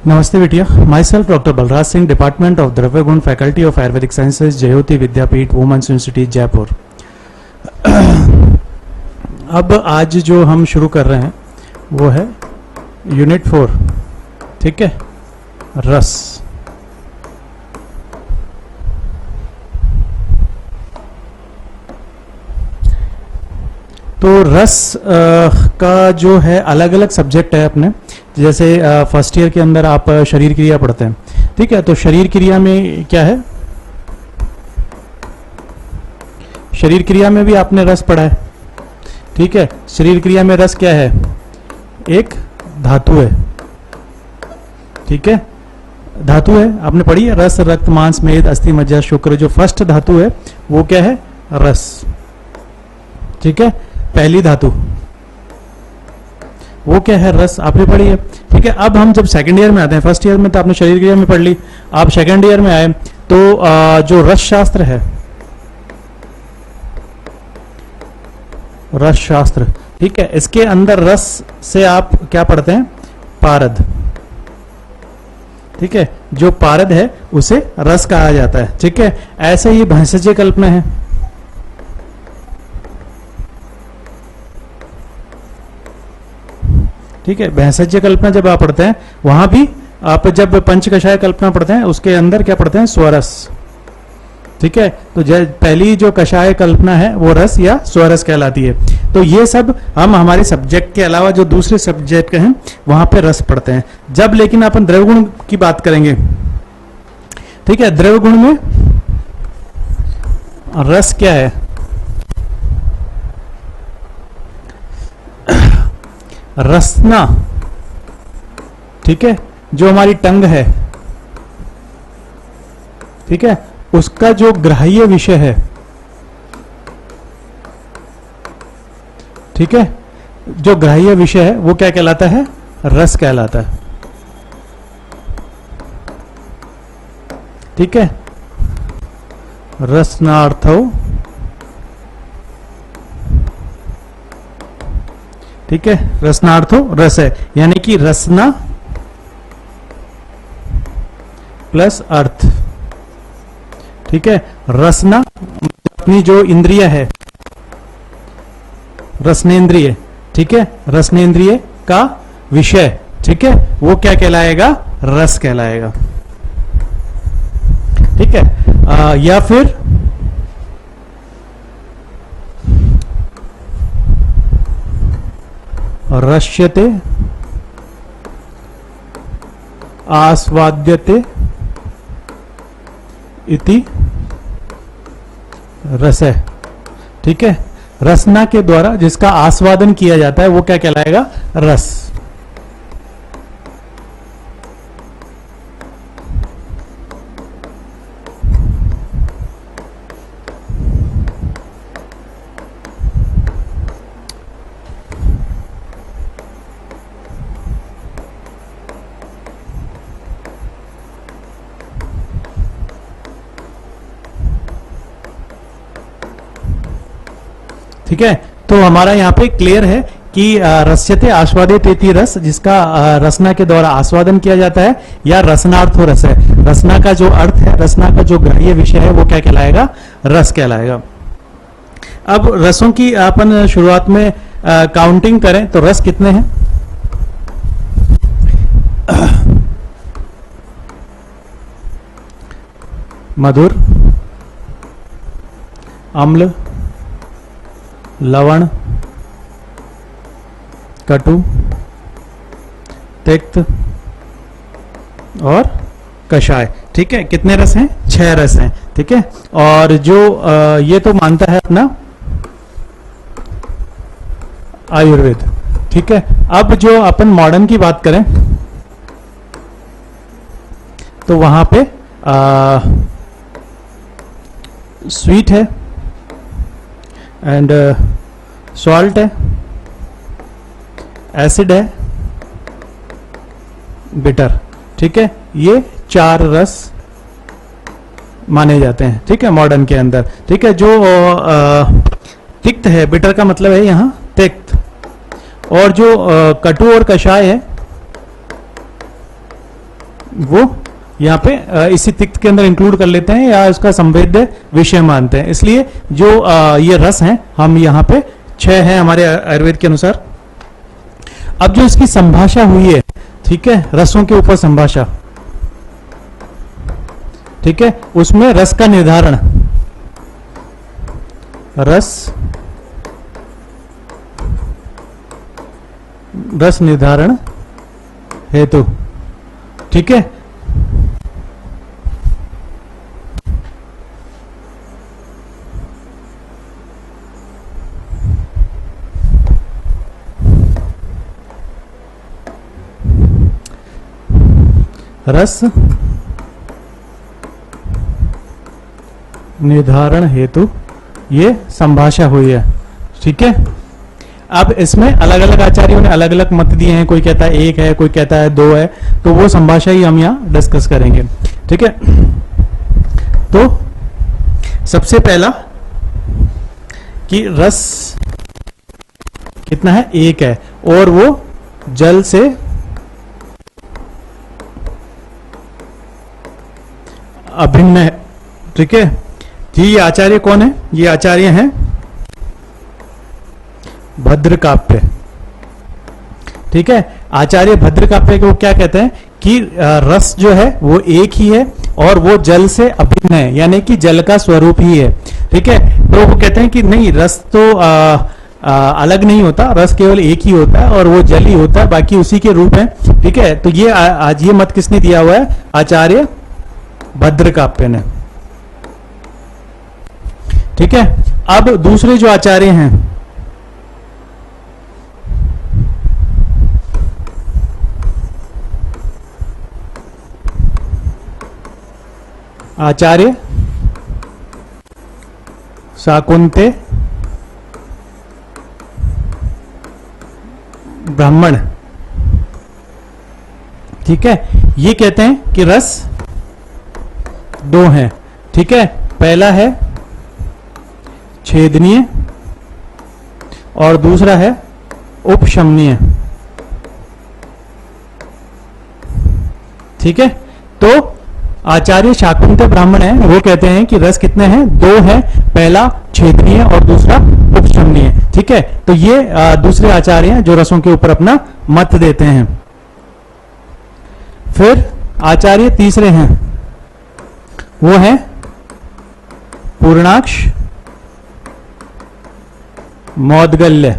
नमस्ते बेटिया, myself doctor Balraj Singh, department of Dravya Guna, faculty of Ayurvedic sciences, Jyoti Vidyapeeth, women's university Jaipur. अब आज जो हम शुरू कर रहे हैं वो है यूनिट 4, ठीक है, रस। तो रस का जो है अलग अलग सब्जेक्ट है अपने। जैसे फर्स्ट ईयर के अंदर आप शरीर क्रिया पढ़ते हैं, ठीक है। तो शरीर क्रिया में क्या है, शरीर क्रिया में भी आपने रस पढ़ा है, ठीक है। शरीर क्रिया में रस क्या है, एक धातु है, ठीक है। धातु है, आपने पढ़ी है, रस, रक्त, मांस, मेद, अस्थि, मज्जा, शुक्र। जो फर्स्ट धातु है वो क्या है, रस, ठीक है। पहली धातु वो क्या है, रस, आपने पढ़ी है, ठीक है। अब हम जब सेकंड ईयर में आते हैं, फर्स्ट ईयर में तो आपने शरीर क्रिया में पढ़ ली, आप सेकंड ईयर में आए तो जो रस शास्त्र है, रस शास्त्र, ठीक है, इसके अंदर रस से आप क्या पढ़ते हैं, पारद, ठीक है। जो पारद है उसे रस कहा जाता है, ठीक है। ऐसे ही भैंसज्य कल्पना है, ठीक है। भैंसज्य कल्पना जब आप पढ़ते हैं, वहां भी आप जब पंचकषाय कल्पना पढ़ते हैं उसके अंदर क्या पढ़ते हैं, स्वरस, ठीक है। तो पहली जो कषाय कल्पना है वो रस या स्वरस कहलाती है। तो ये सब हम हमारे सब्जेक्ट के अलावा जो दूसरे सब्जेक्ट हैं वहां पे रस पढ़ते हैं। जब लेकिन अपन द्रव्य गुण की बात करेंगे, ठीक है, द्रव्य गुण में रस क्या है, रसना, ठीक है। जो हमारी टंग है, ठीक है, उसका जो ग्राह्य विषय है, ठीक है, जो ग्राह्य विषय है वो क्या कहलाता है, रस कहलाता है, ठीक है। रसनार्थो, ठीक है, रसनार्थो रस है, यानी कि रसना प्लस अर्थ, ठीक है। रसना अपनी जो इंद्रिय है, रसनेन्द्रिय, ठीक है, रसनेन्द्रिय का विषय, ठीक है, वो क्या कहलाएगा, रस कहलाएगा, ठीक है। या फिर रश्यते, आस्वाद्यते इति रस है, ठीक है। रसना के द्वारा जिसका आस्वादन किया जाता है वो क्या कहलाएगा, रस। ठीक है, तो हमारा यहाँ पे क्लियर है कि रस्यते आस्वादित इति रस, जिसका रसना के द्वारा आस्वादन किया जाता है, या रसनार्थो रस है। रसना का जो अर्थ है, रसना का जो ग्राह्य विषय है वो क्या कहलाएगा, रस कहलाएगा। अब रसों की अपन शुरुआत में काउंटिंग करें तो रस कितने हैं, मधुर, अम्ल, लवण, कटु, तिक्त और कषाय, ठीक है। कितने रस हैं, 6 रस हैं, ठीक है। और जो ये तो मानता है अपना आयुर्वेद, ठीक है। अब जो अपन मॉडर्न की बात करें तो वहां पे स्वीट है एंड सॉल्ट है, एसिड है, बिटर, ठीक है। ये 4 रस माने जाते हैं, ठीक है, मॉडर्न के अंदर, ठीक है। जो तिक्त है, बिटर का मतलब है यहां तिक्त, और जो कटु और कषाय है वो यहाँ पे इसी तिक्त के अंदर इंक्लूड कर लेते हैं या उसका संवेद्य विषय मानते हैं। इसलिए जो ये रस हैं, हम यहाँ पे 6 हैं हमारे आयुर्वेद के अनुसार। अब जो इसकी संभाषा हुई है, ठीक है, रसों के ऊपर संभाषा, ठीक है, उसमें रस का निर्धारण, रस निर्धारण हेतु, ठीक है, रस निर्धारण हेतु ये संभाषा हुई है, ठीक है। अब इसमें अलग अलग आचार्यों ने अलग अलग मत दिए हैं, कोई कहता है 1 है, कोई कहता है 2 है, तो वो संभाषा ही हम यहाँ डिस्कस करेंगे, ठीक है। तो सबसे पहला कि रस कितना है, 1 है, और वो जल से अभिन्न है, ठीक है। ये आचार्य कौन है? ये आचार्य हैं भद्रकाप्य, ठीक है। आचार्य भद्रकाप्य को क्या कहते हैं कि रस जो है वो एक ही है और वो जल से अभिन्न है, यानी कि जल का स्वरूप ही है, ठीक है। तो वो कहते हैं कि नहीं, रस तो अलग नहीं होता, रस केवल एक ही होता है और वो जल ही होता है, बाकी उसी के रूप है, ठीक है। तो ये आज ये मत किसने दिया हुआ है? आचार्य भद्रकाप्य ने, ठीक है। अब दूसरे जो आचार्य हैं, आचार्य शाकुंते ब्राह्मण, ठीक है, ये कहते हैं कि रस 2 हैं, ठीक है। पहला है छेदनीय और दूसरा है उपशमनीय, ठीक है। तो आचार्य शाकुंत ब्राह्मण है, वो कहते हैं कि रस कितने हैं? 2 है, पहला छेदनीय और दूसरा उपशमनीय, ठीक है। तो ये दूसरे आचार्य हैं जो रसों के ऊपर अपना मत देते हैं। फिर आचार्य तीसरे हैं, वो है पूर्णाक्ष मौदगल्य,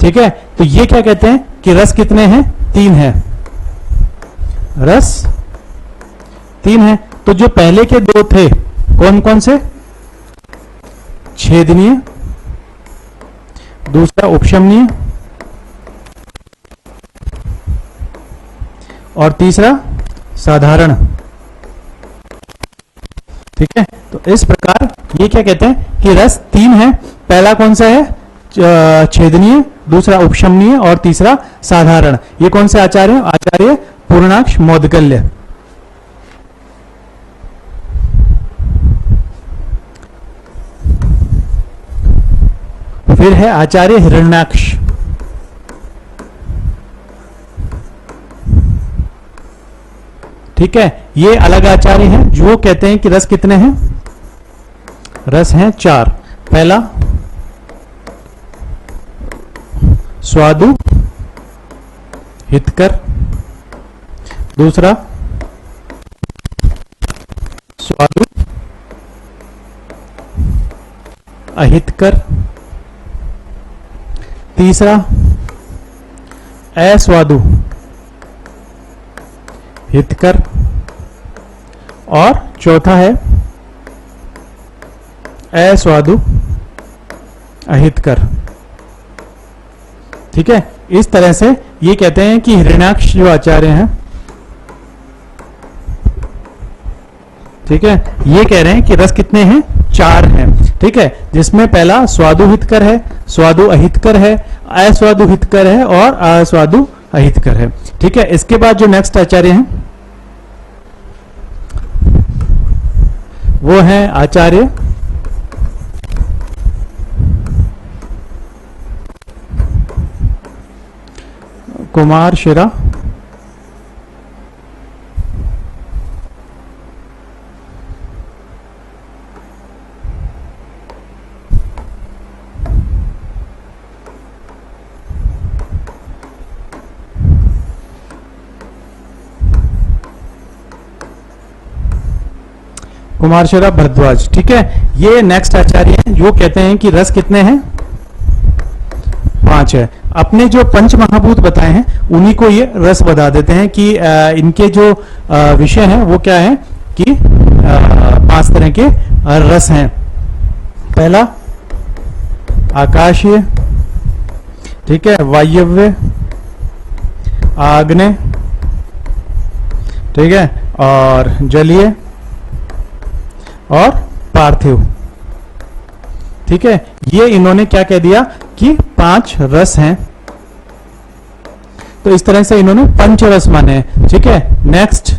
ठीक है। तो ये क्या कहते हैं कि रस कितने हैं? 3 है, रस 3 है। तो जो पहले के 2 थे कौन कौन से? छेदनीय, दूसरा उपशमनीय और तीसरा साधारण, ठीक है। तो इस प्रकार ये क्या कहते हैं कि रस 3 है, पहला कौन सा है? छेदनीय, दूसरा उपशमनीय और तीसरा साधारण। ये कौन से आचार्य? आचार्य पूर्णाक्ष मौदगल्य। फिर है आचार्य हिरण्याक्ष, ठीक है। ये अलग आचार्य हैं जो कहते हैं कि रस कितने हैं? रस हैं 4। पहला स्वादु हितकर, दूसरा स्वादु अहितकर, तीसरा अस्वादु हितकर और चौथा है अस्वादु अहितकर, ठीक है। इस तरह से ये कहते हैं कि हिरण्याक्ष जो आचार्य हैं, ठीक है, ये कह रहे हैं कि रस कितने हैं? 4 हैं, ठीक है। जिसमें पहला स्वादु हितकर है, स्वादु अहितकर है, अस्वादु हितकर है और अस्वादु अहितकर है, ठीक है। इसके बाद जो नेक्स्ट आचार्य हैं वो है आचार्य कुमार शिरा कुमार शराब भरद्वाज। ठीक है, ये नेक्स्ट आचार्य हैं जो कहते हैं कि रस कितने हैं, 5 है। अपने जो पंच महाभूत बताए हैं उन्हीं को ये रस बता देते हैं कि इनके जो विषय हैं वो क्या है कि 5 तरह के रस हैं। पहला आकाशीय, ठीक है, वायव्य, आग्नेय, ठीक है, और जलीय और पार्थिव। ठीक है, ये इन्होंने क्या कह दिया कि 5 रस हैं, तो इस तरह से इन्होंने पंच रस माने हैं। ठीक है, नेक्स्ट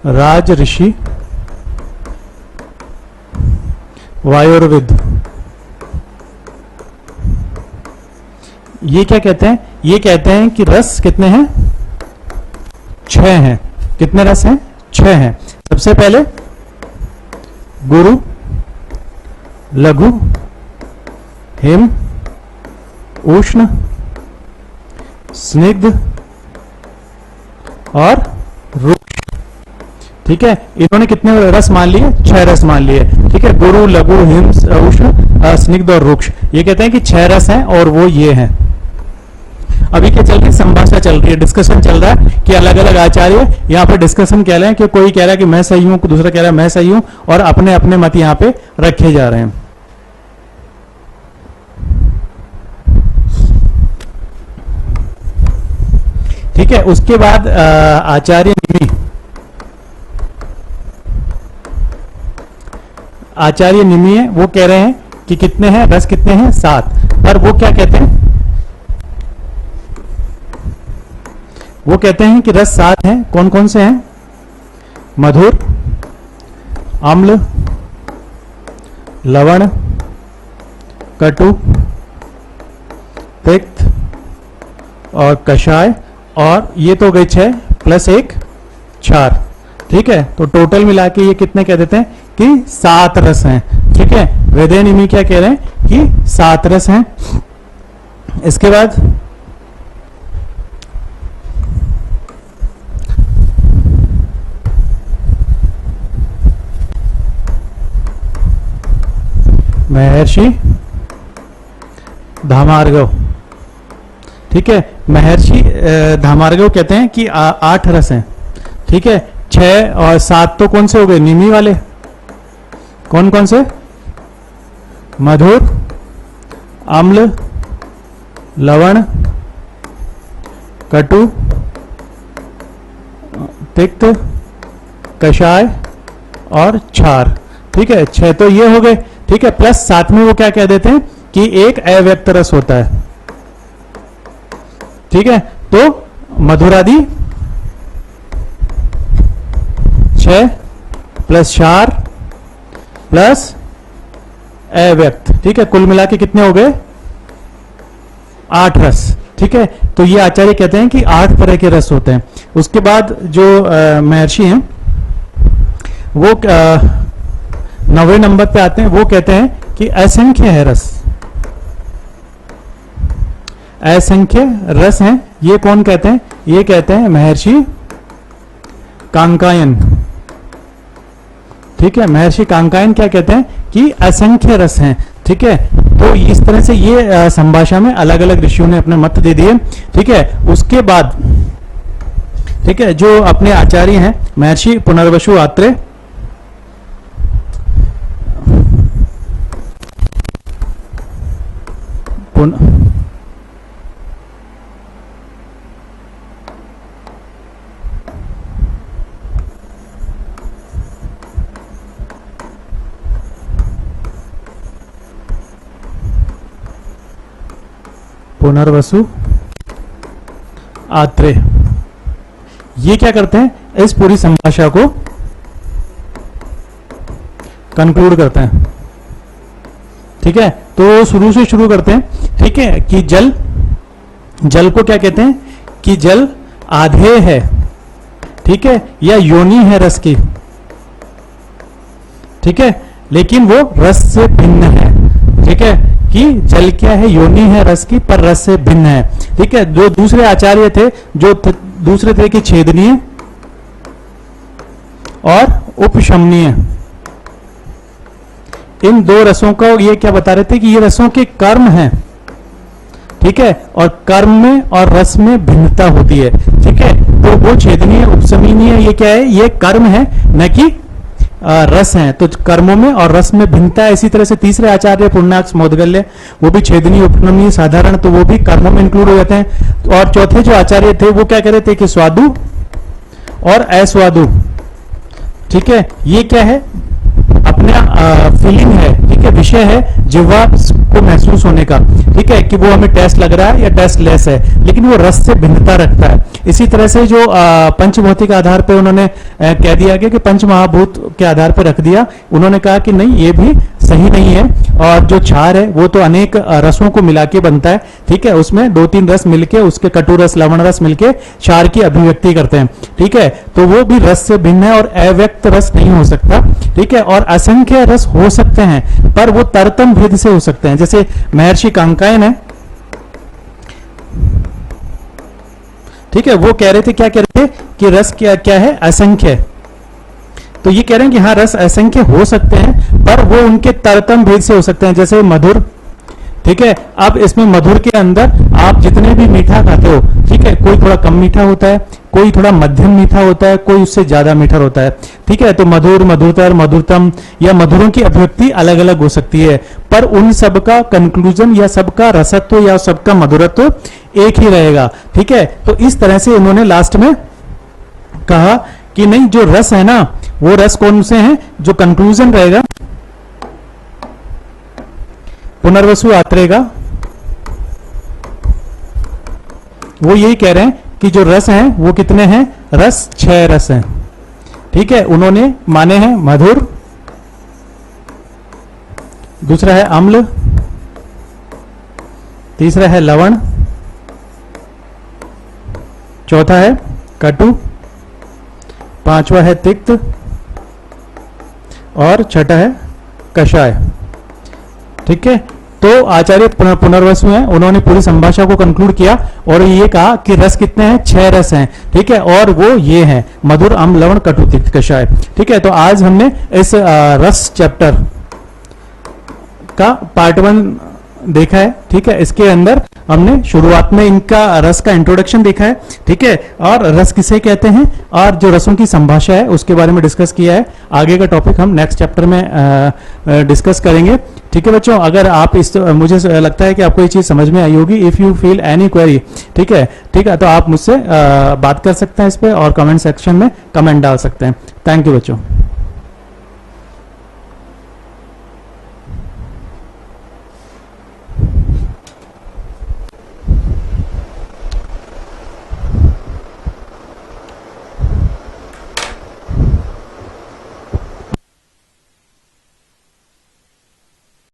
राज ऋषि वायुर्विद, ये क्या कहते हैं, ये कहते हैं कि रस कितने हैं, 6 हैं। कितने रस हैं, 6 हैं। सबसे पहले गुरु, लघु, हिम, उष्ण, स्निग्ध और रुक्ष। ठीक है, इन्होंने कितने रस मान लिए, 6 रस मान लिए। ठीक है, गुरु, लघु, हिम, उष्ण, स्निग्ध और रुक्ष, ये कहते हैं कि 6 रस हैं और वो ये हैं। अभी क्या चल रही है, संभाषा चल रही है, डिस्कशन चल रहा है कि अलग अलग आचार्य यहाँ पे डिस्कशन कह रहे हैं कि कोई कह रहा है कि मैं सही हूं, दूसरा कह रहा है मैं सही हूं, और अपने अपने मत यहाँ पे रखे जा रहे हैं। ठीक है, उसके बाद आचार्य निमि, आचार्य निमि है, वो कह रहे हैं कि कितने हैं रस, कितने हैं, 7। पर वो क्या कहते हैं, वो कहते हैं कि रस 7 हैं। कौन कौन से हैं, मधुर, अम्ल, लवण, कटु, तिक्त और कषाय, और ये तो गए 6 प्लस 1 4। ठीक है, तो टोटल मिला के ये कितने कह देते हैं कि 7 रस हैं। ठीक है, वेदे निमि क्या कह रहे हैं कि 7 रस हैं। इसके बाद महर्षि धामार्गव। ठीक है, महर्षि धामार्गव कहते हैं कि 8 रस हैं। ठीक है, 6 और 7 तो कौन से हो गए, निमि वाले। कौन कौन से, मधुर, अम्ल, लवण, कटु, तिक्त, कषाय और क्षार। ठीक है, 6 तो ये हो गए। ठीक है, प्लस 7 में वो क्या कह देते हैं कि एक अव्यक्त रस होता है। ठीक है, तो मधुरादि 6 प्लस 4 प्लस अव्यक्त। ठीक है, कुल मिला के कितने हो गए, 8 रस। ठीक है, तो ये आचार्य कहते हैं कि 8 तरह के रस होते हैं। उसके बाद जो महर्षि हैं वो 9वें नंबर पे आते हैं, वो कहते हैं कि असंख्य है रस, असंख्य रस हैं। ये कौन कहते हैं, ये कहते हैं महर्षि कांकायन। ठीक है, महर्षि कांकायन क्या कहते हैं कि असंख्य रस हैं। ठीक है, तो इस तरह से ये संभाषा में अलग अलग ऋषियों ने अपने मत दे दिए। ठीक है, उसके बाद ठीक है जो अपने आचार्य हैं महर्षि पुनर्वसु आत्रेय, पुनर्वसु आत्रेय, ये क्या करते हैं, इस पूरी संभाषा को कंक्लूड करते हैं। ठीक है, तो शुरू से शुरू करते हैं। ठीक है, कि जल, जल को क्या कहते हैं कि जल आधेय है। ठीक है, या योनि है रस की। ठीक है, लेकिन वो रस से भिन्न है। ठीक है, कि जल क्या है, योनि है रस की, पर रस से भिन्न है। ठीक है, जो दूसरे आचार्य थे जो दूसरे थे कि छेदनीय और उपशमनीय, इन दो रसों को ये क्या बता रहे थे कि ये रसों के कर्म हैं। ठीक है, और कर्म में और रस में भिन्नता होती है। ठीक है, तो वो छेदनीय उपशमनीय ये क्या है, ये कर्म है न कि रस हैं। तो कर्मों में और रस में भिन्नता है। इसी तरह से तीसरे आचार्य पूर्णाक्ष मौदगल्य, वो भी छेदनीय उपशमनीय साधारण, तो वो भी कर्मों में इंक्लूड हो जाते हैं। और चौथे जो आचार्य थे वो क्या कह रहे थे कि स्वादु और अस्वादु। ठीक है, ये क्या है, अपना फीलिंग है। ठीक है, विषय है जिह्वा को महसूस होने का। ठीक है, कि वो हमें टेस्ट लग रहा है या टेस्ट लेस है, लेकिन वो रस से भिन्नता रखता है। इसी तरह से जो पंचभौतिक आधार पे उन्होंने कह दिया गया कि पंच महाभूत के आधार पर रख दिया, उन्होंने कहा कि नहीं, ये भी सही नहीं है। और जो क्षार है वो तो अनेक रसों को मिला के बनता है। ठीक है, उसमें 2-3 रस मिलके, उसके कटु रस, लवण रस मिलके क्षार की अभिव्यक्ति करते हैं। ठीक है, तो वो भी रस से भिन्न है और अव्यक्त रस नहीं हो सकता। ठीक है, और असंख्य रस हो सकते हैं, पर वो तरतम भेद से हो सकते हैं। जैसे महर्षि कांकायन है, ठीक है, वो कह रहे थे, क्या कह रहे थे कि रस क्या क्या है, असंख्य। तो ये कह रहे हैं कि हाँ, रस असंख्य हो सकते हैं, पर वो उनके तरतम भेद से हो सकते हैं। जैसे मधुर, ठीक है, अब इसमें मधुर के अंदर आप जितने भी मीठा खाते हो, ठीक है, कोई थोड़ा कम मीठा होता है, कोई थोड़ा मध्यम मीठा होता है, कोई उससे ज्यादा मीठा होता है। ठीक है, तो मधुर, मधुरतर, मधुरतम या मधुरों की अभिव्यक्ति अलग अलग हो सकती है, पर उन सबका कंक्लूजन या सबका रसत्व या सबका मधुरत्व एक ही रहेगा। ठीक है, तो इस तरह से उन्होंने लास्ट में कहा कि नहीं, जो रस है ना, वो रस कौन से हैं, जो कंक्लूजन रहेगा पुनर्वसु आत्रेय, वो यही कह रहे हैं कि जो रस हैं वो कितने हैं, रस 6 रस हैं। ठीक है, उन्होंने माने हैं मधुर, दूसरा है अम्ल, तीसरा है लवण, चौथा है कटु, पांचवा है तिक्त और छठा है कषाय। ठीक है, तो आचार्य पुनर्वसु हैं, उन्होंने पूरी संभाषा को कंक्लूड किया और ये कहा कि रस कितने हैं, 6 रस हैं। ठीक है, और वो ये हैं मधुर, अम्ल, लवण, कटु, तिक्त, कषाय। ठीक है, तो आज हमने इस रस चैप्टर का पार्ट 1 देखा है। ठीक है, इसके अंदर हमने शुरुआत में इनका रस का इंट्रोडक्शन देखा है। ठीक है, और रस किसे कहते हैं और जो रसों की संभाषा है उसके बारे में डिस्कस किया है। आगे का टॉपिक हम नेक्स्ट चैप्टर में डिस्कस करेंगे। ठीक है बच्चों, अगर आप मुझे लगता है कि आपको ये चीज समझ में आई होगी। If you feel any query, ठीक है, तो आप मुझसे बात कर सकते हैं इस पे और कमेंट सेक्शन में कमेंट डाल सकते हैं। थैंक यू बच्चों।